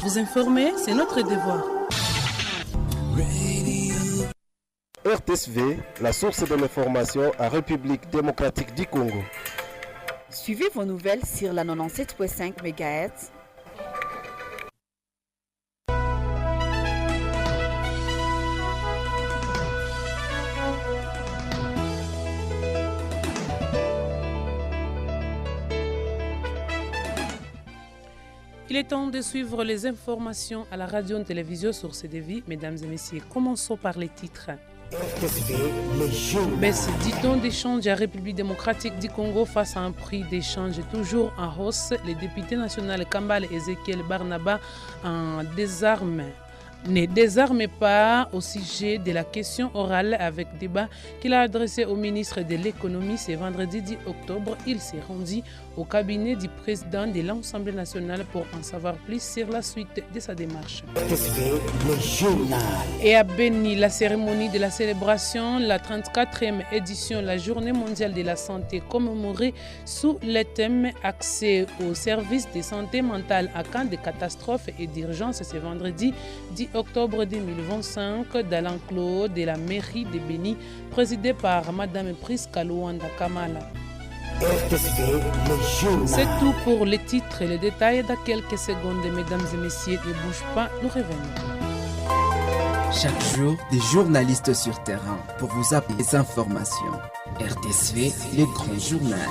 Vous informer, c'est notre devoir. RTSV, la source de l'information en République démocratique du Congo. Suivez vos nouvelles sur la 97.5 MHz. Il est temps de suivre les informations à la radio et télévision sur CDV. Mesdames et messieurs, commençons par les titres. Baisse, dit-on, d'échange à République démocratique du Congo face à un prix d'échange toujours en hausse. Les députés nationaux Kambale et Ezekiel Barnaba ne désarme pas au sujet de la question orale avec débat qu'il a adressé au ministre de l'économie ce vendredi 10 octobre. Il s'est rendu au cabinet du président de l'Assemblée nationale pour en savoir plus sur la suite de sa démarche. Et à Beni, la cérémonie de la célébration, la 34e édition, la journée mondiale de la santé commémorée sous le thème accès aux services de santé mentale à cas de catastrophe et d'urgence ce vendredi 10 octobre 2025 dans l'enclos de la mairie de Beni, présidée par Madame Priska Luanda Kamala. C'est tout pour les titres et les détails. Dans quelques secondes, mesdames et messieurs, ne bougez pas, nous revenons. Chaque jour, des journalistes sur terrain pour vous apporter des informations. RTSV, le grand journal.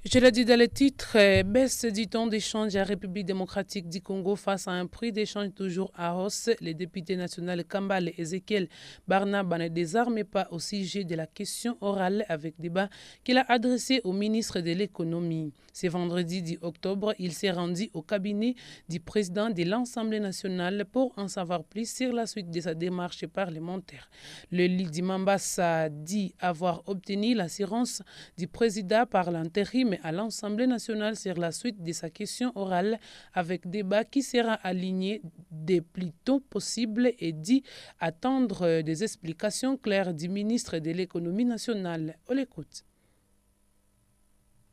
Je l'ai dit dans le titre, baisse du temps d'échange à République démocratique du Congo face à un prix d'échange toujours à hausse. Les députés nationaux Kambale et Ezekiel Barnaba ne désarment pas au sujet de la question orale avec débat qu'il a adressé au ministre de l'économie. Ce vendredi 10 octobre, il s'est rendu au cabinet du président de l'Assemblée nationale pour en savoir plus sur la suite de sa démarche parlementaire. Le Lidi Mambasa dit avoir obtenu l'assurance du président par l'intérim à l'Assemblée nationale sur la suite de sa question orale avec débat qui sera aligné dès plus tôt possible et dit attendre des explications claires du ministre de l'économie nationale. On l'écoute.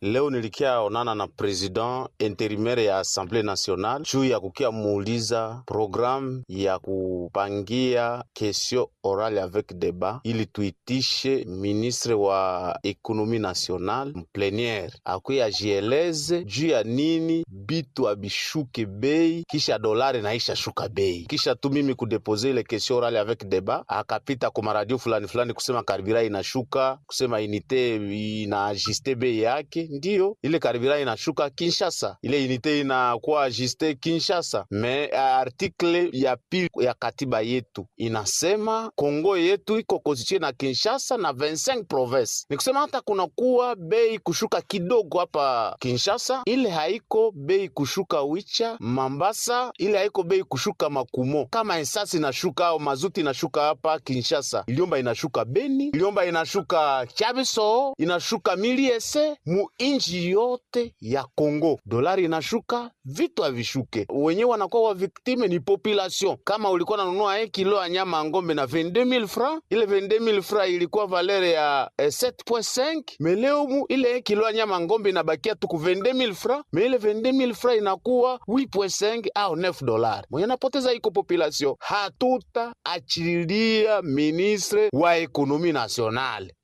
Leo nilikia onana na president intérimaire ya Assemblée nationale juu ya kukia muuliza programu ya kupangia question orale avec débat ili tuitishe ministre wa économie nationale mplénière akuya jieleze juu ya nini bitu abishuke bei kisha dolari naisha shuka bei kisha tu mimi kudepose ile question orale avec débat akapita kwa radio fulani kusema karibira inashuka kusema unité inaajuste bei yake. Ndiyo, ile karibira inashuka Kinshasa, ile unité inakuwa ajuste Kinshasa. Me article ya pili ya katiba yetu inasema Kongo yetu iko constitué na Kinshasa na 25 provinces. Nikusema hata kuna kuwa bei kushuka kidogo hapa Kinshasa, ile haiko bei kushuka Wicha, Mambasa, ile haiko bei kushuka Makumo. Kama esasi inashuka au mazuti inashuka hapa Kinshasa, iliomba inashuka Beni, iliomba inashuka Chabiso, inashuka Miliese, inji yote ya Kongo. Dolari inashuka, vitu havishuke. Wenye wanakuwa wa victime ni population. Kama ulikuwa nanunua 1 kilo ya nyama ya ngombe na 22,000 francs, ile 22,000 francs ilikuwa valeur ya 7.5, meleo ile 1 kilo ya nyama ya ngombe inabakia tu ku 22,000 francs, mais ile 22,000 francs inakuwa 8.5 au 9 dollars. Mwenye napoteza iko population. Hatuta achilia ministre wa économie nationale.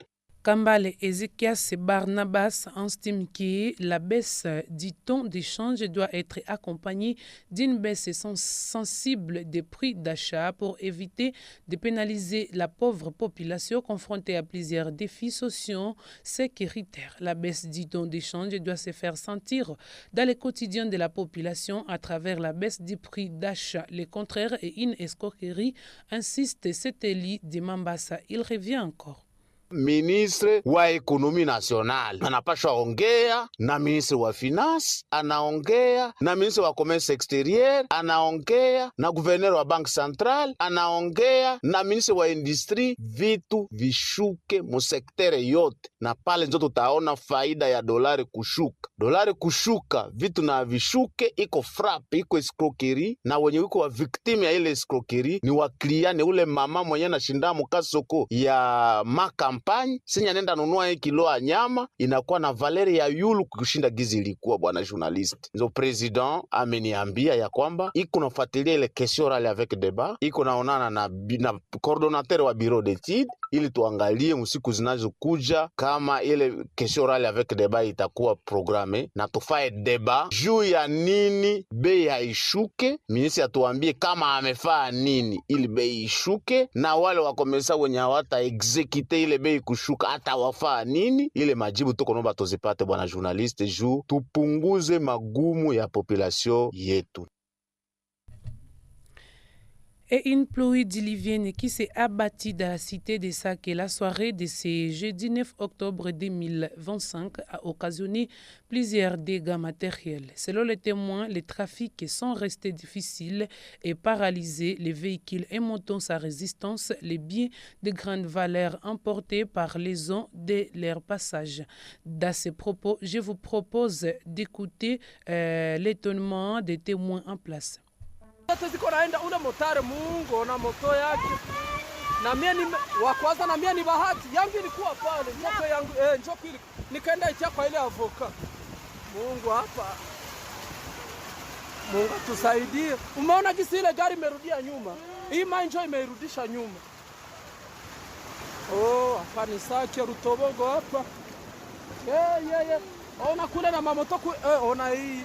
Kambale Ezekias Barnabas estime que la baisse du taux d'échange doit être accompagnée d'une baisse sensible des prix d'achat pour éviter de pénaliser la pauvre population confrontée à plusieurs défis sociaux sécuritaires. La baisse du taux d'échange doit se faire sentir dans le quotidien de la population à travers la baisse du prix d'achat. Le contraire est une escroquerie, insiste Seteli de Mambasa. Il revient encore. Ministre wa ekonomi nationale anapashwa ongea na ministre wa finance, anaongea na ministre wa commerce exterieur, anaongea na gouverneur wa banque centrale, anaongea na ministre wa industrie. Vitu vishuke mu sektere yote, na pale ndio tutaona faida ya dolari kushuka. Dolari kushuka, vitu na vishuke, iko frappe, iko escroquerie, na wenye wiko wa victime ya ile escroquerie ni wa client, ule mama mwenye na shinda mukasoko ya maka kampanye senya nenda nunua kilo ya nyama inakuwa na valeri ya yulu kushinda gizi ilikuwa. Bwana journalist, nzo president ameniambia ya kwamba iko nafuatilia ile question orale avec débat, iko naonana na coordonnateur wa bureau d'étude ili tuangalie msiku zinazokuja kama ile question orale avec débat itakuwa programe na tufae débat juu ya nini bei haishuke. Ministre atuambie kama amefaa nini ili bei ishuke, na wale wakomesa wenye hawata execute ile bei kushuka hata wafaa nini. Ile majibu tuko nomba tuzipate bwana journaliste, juu tupunguze magumu ya population yetu. Et une pluie diluvienne qui s'est abattie dans la cité de Saké la soirée de ce jeudi 9 octobre 2025 a occasionné plusieurs dégâts matériels. Selon les témoins, les trafics sont restés difficiles et paralysés. Les véhicules et motos à résistance, les biens de grande valeur emportés par les eaux de leur passage. Dans ces propos, je vous propose d'écouter l'étonnement des témoins en place. Ziko naenda ule motare Mungu na moto yake na mimi ni wa kwanza, na mimi ni bahati yangu ilikuwa pale moto yangu njoko ile nikaenda itia kwa ile avoka. Mungu hapa, Mungu tusaidie. Umeona jinsi ile gari imerudia nyuma, hii manjo imeirudisha nyuma. Oh, hapa ni Sake Rutobogo hapa. Ona kule na mamoto ona hii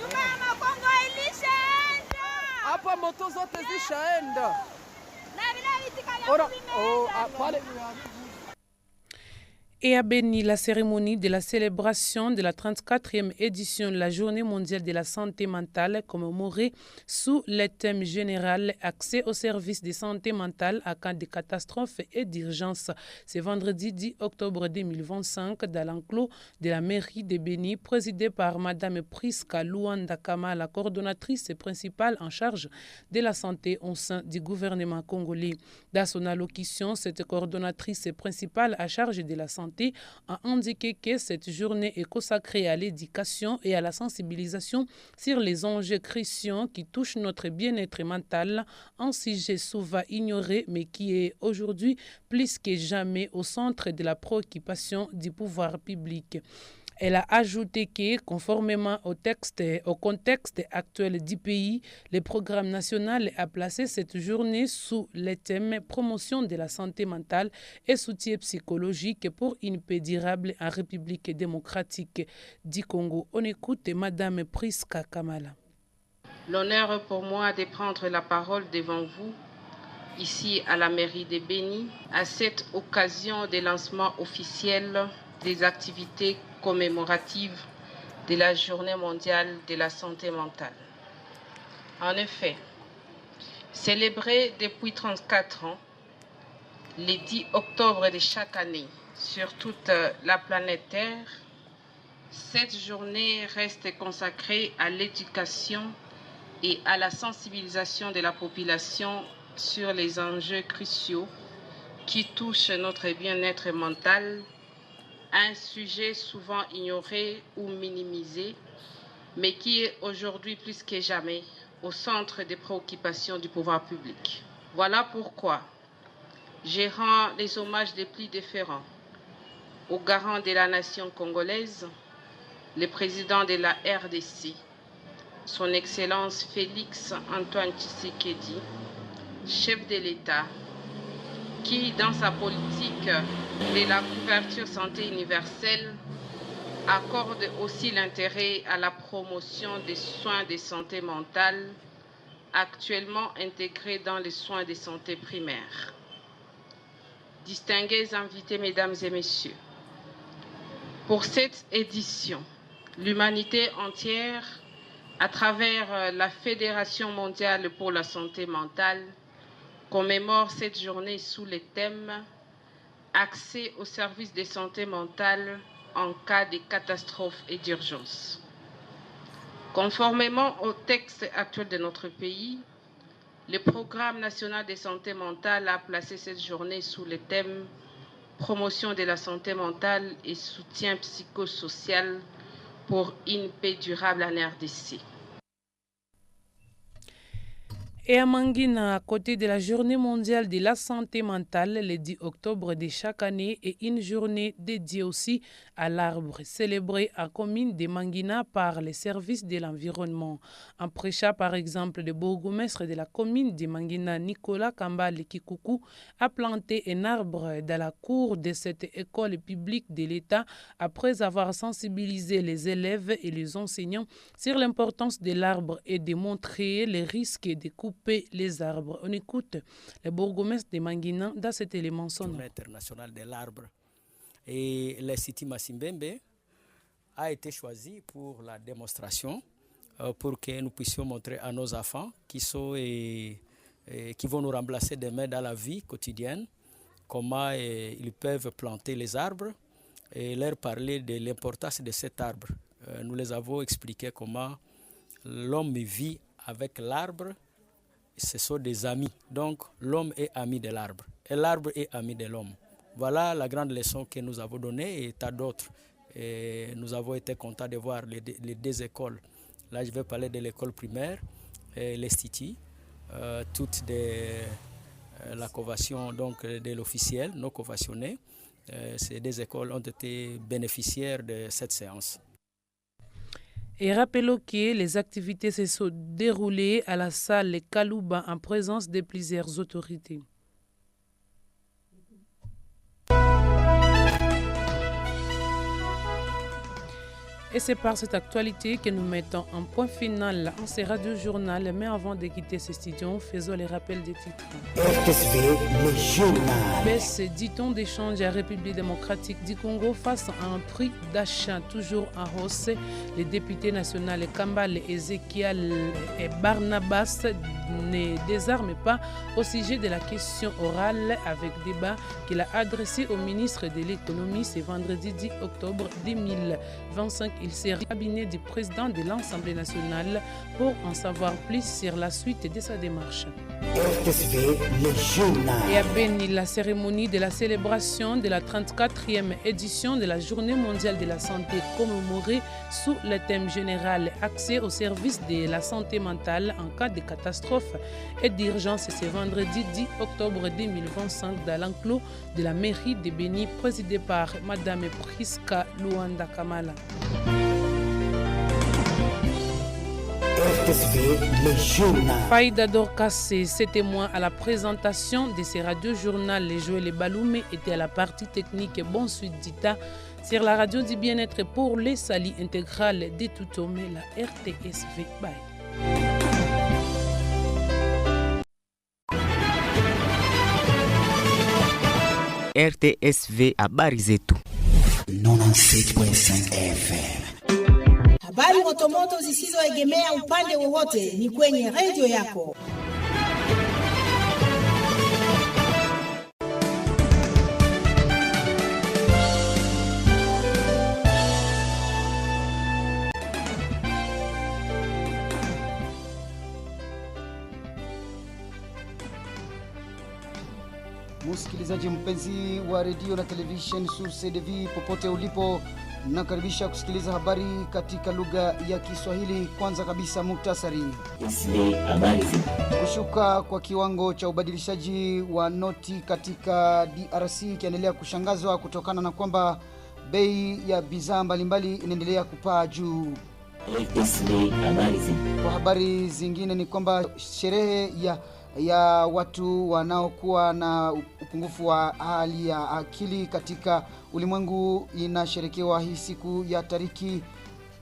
nyuma ya Makongo ilishaenda. Hapa moto zote zishaenda. Na vile vitika pale. Et à Beni, la cérémonie de la célébration de la 34e édition de la Journée mondiale de la santé mentale commémorée sous le thème général « Accès aux services de santé mentale à cas de catastrophe et d'urgence ». C'est vendredi 10 octobre 2025 dans l'enclos de la mairie de Beni, présidée par Mme Priska Luanda Kama, la coordonnatrice principale en charge de la santé au sein du gouvernement congolais. Dans son allocution, cette coordonnatrice principale à charge de la santé a indiqué que cette journée est consacrée à l'éducation et à la sensibilisation sur les enjeux cruciaux qui touchent notre bien-être mental, un sujet souvent ignoré mais qui est aujourd'hui plus que jamais au centre de la préoccupation du pouvoir public. Elle a ajouté que, conformément au contexte actuel du pays, le programme national a placé cette journée sous le thème « Promotion de la santé mentale et soutien psychologique pour une paix durable en République démocratique du Congo ». On écoute Mme Priska Kamala. L'honneur pour moi de prendre la parole devant vous, ici à la mairie de Beni, à cette occasion de lancement officiel des activités commémoratives de la Journée mondiale de la santé mentale. En effet, célébrée depuis 34 ans, le 10 octobre de chaque année sur toute la planète Terre, cette journée reste consacrée à l'éducation et à la sensibilisation de la population sur les enjeux cruciaux qui touchent notre bien-être mental, un sujet souvent ignoré ou minimisé, mais qui est aujourd'hui plus que jamais au centre des préoccupations du pouvoir public. Voilà pourquoi je rends les hommages les plus déférents au garant de la nation congolaise, le président de la RDC, son Excellence Félix Antoine Tshisekedi, chef de l'État, qui, dans sa politique de la couverture santé universelle, accorde aussi l'intérêt à la promotion des soins de santé mentale, actuellement intégrés dans les soins de santé primaire. Distingués invités, mesdames et messieurs, pour cette édition, l'humanité entière, à travers la Fédération mondiale pour la santé mentale, commémore cette journée sous le thème « Accès aux services de santé mentale en cas de catastrophe et d'urgence ». Conformément au texte actuel de notre pays, le Programme national de santé mentale a placé cette journée sous le thème « Promotion de la santé mentale et soutien psychosocial pour une paix durable en RDC ». Et à Mangina, à côté de la journée mondiale de la santé mentale, le 10 octobre de chaque année, est une journée dédiée aussi à l'arbre, célébrée à commune de Mangina par les services de l'environnement. En prêcha, par exemple, le bourgmestre de la commune de Mangina, Nicolas Kambale Kikuku, a planté un arbre dans la cour de cette école publique de l'État après avoir sensibilisé les élèves et les enseignants sur l'importance de l'arbre et de montrer les risques de couper les arbres. On écoute le bourgmestre de Mangina dans cet élément sonore. Journée internationale de l'arbre. Et l'Institut Masimbembe a été choisi pour la démonstration, pour que nous puissions montrer à nos enfants qui vont nous remplacer demain dans la vie quotidienne, comment ils peuvent planter les arbres et leur parler de l'importance de cet arbre. Nous les avons expliqué comment l'homme vit avec l'arbre. Ce sont des amis. Donc, l'homme est ami de l'arbre et l'arbre est ami de l'homme. Voilà la grande leçon que nous avons donnée et tas d'autres. Et nous avons été contents de voir les deux écoles. Là, je vais parler de l'école primaire et l'Institut, toutes la convention donc, de l'officiel, non conventionné. Ces deux écoles ont été bénéficiaires de cette séance. Et rappelons que les activités se sont déroulées à la salle Kalouba en présence de plusieurs autorités. Et c'est par cette actualité que nous mettons un point final en ce radio-journal. Mais avant de quitter ce studio, faisons les rappels des titres. RTSV, le journal. Baisse 10 tonnes d'échange à la République démocratique du Congo face à un prix d'achat toujours en hausse. Les députés nationaux Kambale, Ezekiel et Barnabas ne désarment pas au sujet de la question orale avec débat qu'il a adressé au ministre de l'économie ce vendredi 10 octobre 2025. Il sera cabinet du président de l'Assemblée nationale pour en savoir plus sur la suite de sa démarche. RTSV, le journal. Et à Beni, la cérémonie de la célébration de la 34e édition de la Journée mondiale de la santé commémorée sous le thème général accès au service de la santé mentale en cas de catastrophe et d'urgence ce vendredi 10 octobre 2025 dans l'enclos de la mairie de Beni présidée par Madame Priska Luanda Kamala. Faïda Dorkassé, ses témoins à la présentation de ces radios-journal, les Joël Baloumé était à la partie technique Bon Suite Dita sur la radio du bien-être pour les salis intégrales de tout homme, la RTSV. Bye. RTSV habari zetu 97.5 FM. Habari motomoto zisizoegemea upande wowote ni kwenye redio yako. Msikilizaji mpenzi wa redio na television Source TV popote ulipo, nakaribisha kusikiliza habari katika lugha ya Kiswahili. Kwanza kabisa muktasari. Kushuka kwa kiwango cha ubadilishaji wa noti katika DRC kiendelea kushangazwa kutokana na kwamba bei ya bidhaa mbalimbali inaendelea kupaa juu. Kwa habari zingine ni kwamba sherehe ya watu wanaokuwa na upungufu wa hali ya akili katika ulimwengu inasherekewa hii siku ya tariki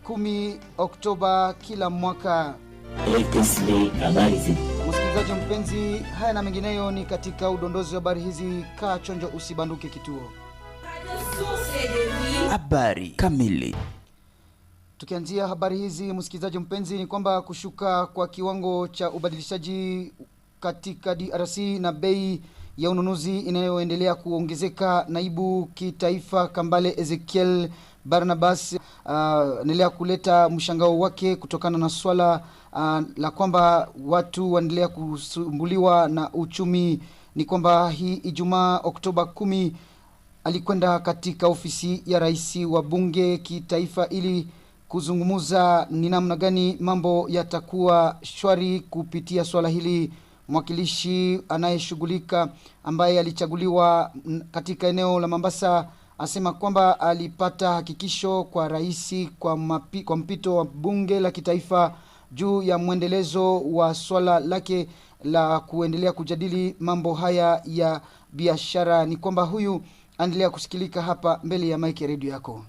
10 Oktoba kila mwaka. Msikilizaji mpenzi, haya na mengineyo ni katika udondozi wa habari hizi. Kaa chonjo, usibanduke kituo. Habari kamili. Tukianzia habari hizi msikilizaji mpenzi ni kwamba kushuka kwa kiwango cha ubadilishaji katika DRC na bei ya ununuzi inayoendelea kuongezeka. Naibu kitaifa Kambale Ezekiel Barnabas anaendelea kuleta mshangao wake kutokana na swala la kwamba watu waendelea kusumbuliwa na uchumi. Ni kwamba hii Ijumaa Oktoba 10 alikwenda katika ofisi ya rais wa bunge kitaifa ili kuzungumza ni namna gani mambo yatakuwa shwari kupitia swala hili. Mwakilishi anayeshughulika ambaye alichaguliwa katika eneo la Mombasa asema kwamba alipata hakikisho kwa rais kwa mpito wa bunge la kitaifa juu ya mwendelezo wa swala lake la kuendelea kujadili mambo haya ya biashara. Ni kwamba huyu endelea kusikilika hapa mbele ya mic ya radio yako.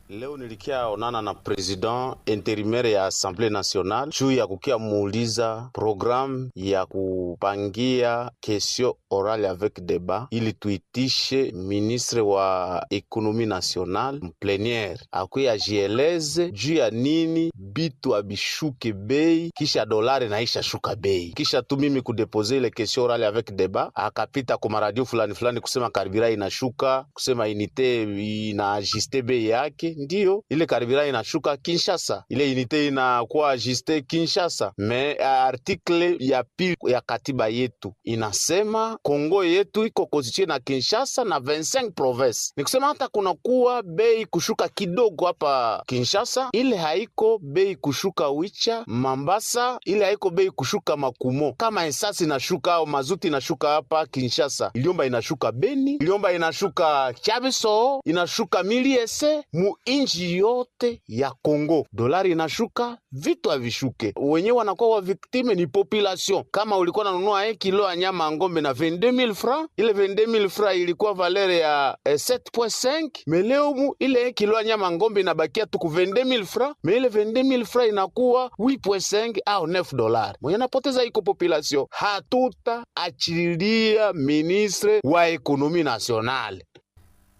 Leo nilikia onana na president intérimaire ya Assemblée nationale juu ya kukia muuliza programme ya kupangia question orale avec débat ili tuitishe ministre wa économie nationale mplénière akuya jieleze juu ya nini bitu abishuke bei kisha dolari naisha shuka bei. Kisha tu mimi kudepose ile question orale avec débat akapita kwa radio fulani kusema karibira inashuka, kusema unité inaajuste bei yake. Ndiyo, ile karibira inashuka Kinshasa, ile unité inakuwa ajuste Kinshasa. Me article ya pili ya katiba yetu inasema Kongo yetu iko constitué na Kinshasa na 25 provinces. Nikusema hata kuna kuwa bei kushuka kidogo hapa Kinshasa, ile haiko bei kushuka Wicha, Mambasa, ile haiko bei kushuka Makumo. Kama esasi inashuka au mazuti inashuka hapa Kinshasa, Iliomba inashuka Beni, Iliomba inashuka Chabiso, inashuka Miliese, mu inji yote ya Kongo. Dolari inashuka, vitu havishuke. Wenyewe wanakuwa wa victime ni population. Kama ulikuwa unanunua 1 kilo ya nyama ngombe na 22,000 francs, ile 22,000 francs ilikuwa valeur ya 7.5, meleo mu ile 1 kilo ya nyama ngombe inabakia tu ku 22,000 francs, mais ile 22,000 francs inakuwa 8.5 au 9 dollars. Mwenye napoteza iko population. Hatuta achilia ministre wa économie nationale.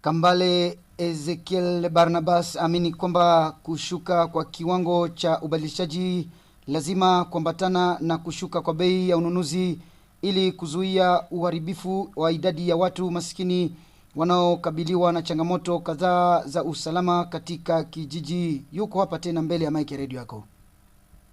Kambale Ezekiel Barnabas amini kwamba kushuka kwa kiwango cha ubadilishaji lazima kuambatana na kushuka kwa bei ya ununuzi ili kuzuia uharibifu wa idadi ya watu maskini wanaokabiliwa na changamoto kadhaa za usalama katika kijiji. Yuko hapa tena mbele ya mic radio yako.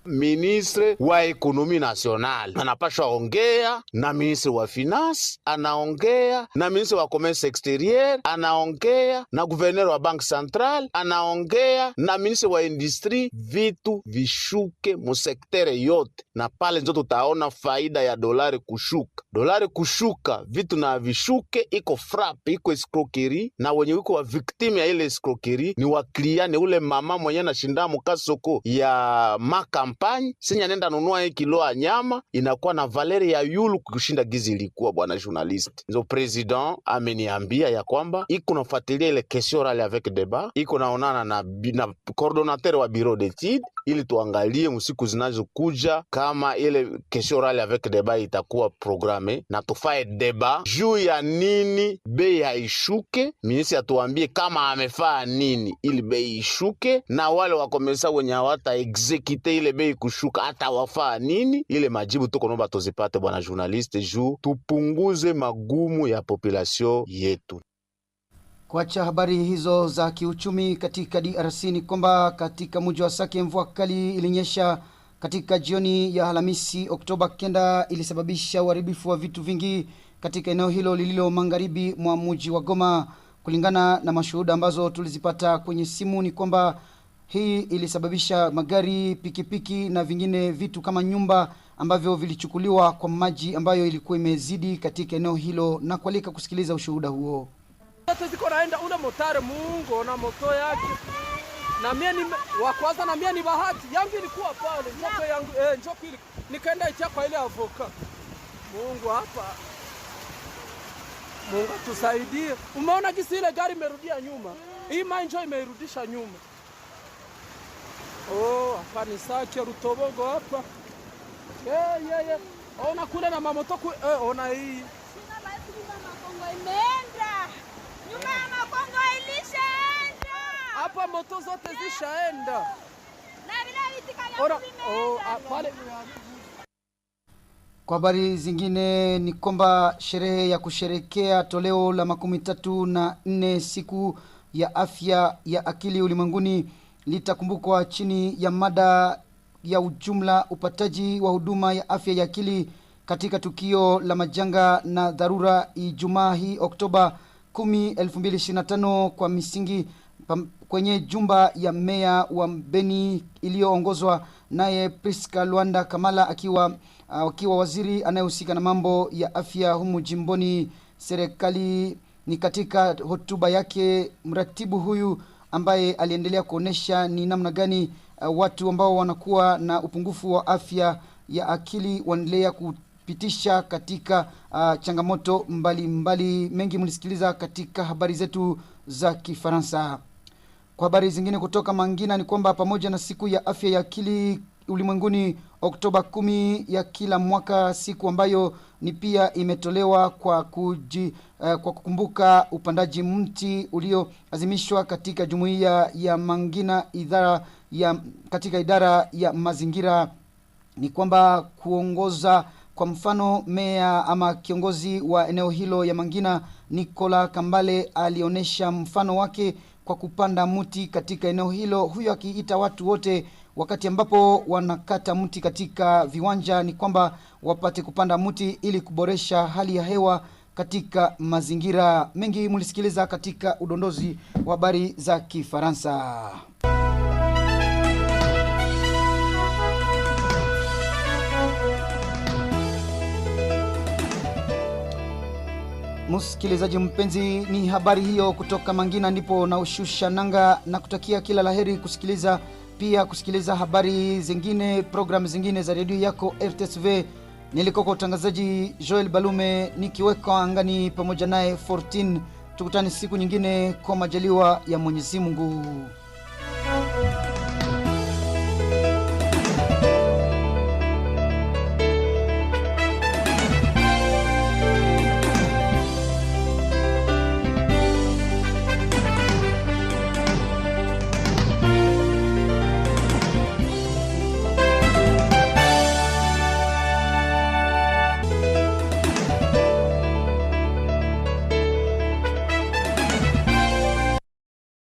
Ministre wa économie nationale anapashwa ongea na ministre wa finance, anaongea na ministre wa commerce extérieur, anaongea na gouverneur wa banque centrale, anaongea na ministre wa industrie. Vitu vishuke mu sektere yote, na pale ndio tutaona faida ya dolari kushuka. Dolari kushuka, vitu na vishuke, iko frappe, iko escroquerie, na wenye wiko wa victime ya ile escroquerie ni wa client, ule mama mwenye na shinda mukasoko ya maka sinya nenda nunua 1 kilo ya nyama inakuwa na valeri ya yulu kushinda gizi ilikuwa. Bwana journalist, ndio president ameniambia ya kwamba iko nafuatilia ile question orale avec débat, iko naonana na coordonnateur wa bureau d'études ili tuangalie msiku zinazokuja kama ile question orale avec débat itakuwa programme na tufae débat juu ya nini bei haishuke. Ministre atuambie kama amefaa nini ili bei ishuke, na wale wakomesa wenye hawata execute ile bei kushuka hata wafaa nini. Ile majibu tuko naomba tuzipate bwana journaliste juu tupunguze magumu ya population yetu. Kuacha habari hizo za kiuchumi katika DRC ni kwamba katika mji wa Sake mvua kali ilinyesha katika jioni ya Alhamisi Oktoba 9 ilisababisha uharibifu wa vitu vingi katika eneo hilo lililo magharibi mwa mji wa Goma. Kulingana na mashuhuda ambazo tulizipata kwenye simu ni kwamba hii ilisababisha magari, pikipiki na vingine vitu kama nyumba ambavyo vilichukuliwa kwa maji ambayo ilikuwa imezidi katika eneo hilo, na kualika kusikiliza ushuhuda huo. Sasa ziko naenda ule motare Mungu na moto yake. Na mimi ni wa kwanza, na mimi ni bahati yangu ilikuwa pale. Njoko yangu njoko ile nikaenda itia kwa ile avoka. Mungu hapa. Mungu tusaidie. Umeona gisi ile gari imerudia nyuma. Hii manjo imerudisha nyuma. Oh, hapa ni Sake Rutobogo hapa. Ona kule na mamoto ona hii. Sina basi Makongo imeenda. Nyuma ya Makongo ilishaenda. Hapa moto zote zishaenda. Na vile vitikanya pale. Kwa habari zingine ni kwamba sherehe ya kusherekea toleo la 34 siku ya afya ya akili ulimwenguni litakumbukwa chini ya mada ya ujumla upataji wa huduma ya afya ya akili katika tukio la majanga na dharura Ijumaa hii Oktoba 10, 2025 kwa kwenye jumba ya meya wa Beni iliyoongozwa naye Priska Luanda Kamala akiwa waziri anayehusika na mambo ya afya humu jimboni serikali. Ni katika hotuba yake mratibu huyu ambaye aliendelea kuonesha ni namna gani watu ambao wanakuwa na upungufu wa afya ya akili wanaendelea kupitisha katika changamoto mbali. Mengi mlisikiliza katika habari zetu za Kifaransa. Kwa habari zingine kutoka Mangina ni kwamba pamoja na siku ya afya ya akili ulimwenguni Oktoba 10 ya kila mwaka, siku ambayo ni pia imetolewa kwa kukumbuka upandaji mti ulioazimishwa katika jumuiya ya Mangina katika idara ya mazingira. Ni kwamba kuongoza kwa mfano meya ama kiongozi wa eneo hilo ya Mangina Nicola Kambale alionesha mfano wake kwa kupanda mti katika eneo hilo, huyo akiita watu wote wakati ambapo wanakata mti katika viwanja ni kwamba wapate kupanda mti ili kuboresha hali ya hewa katika mazingira. Mengi mlisikiliza katika udondozi wa habari za Kifaransa. Msikilizaji mpenzi, ni habari hiyo kutoka Mangina ndipo na ushusha nanga na kutakia kila laheri kusikiliza habari zingine, programu zingine za redio yako RTSV. Nilikoko utangazaji Joel Balume nikiweka angani pamoja naye 14. Tukutane siku nyingine kwa majaliwa ya Mwenyezi Mungu.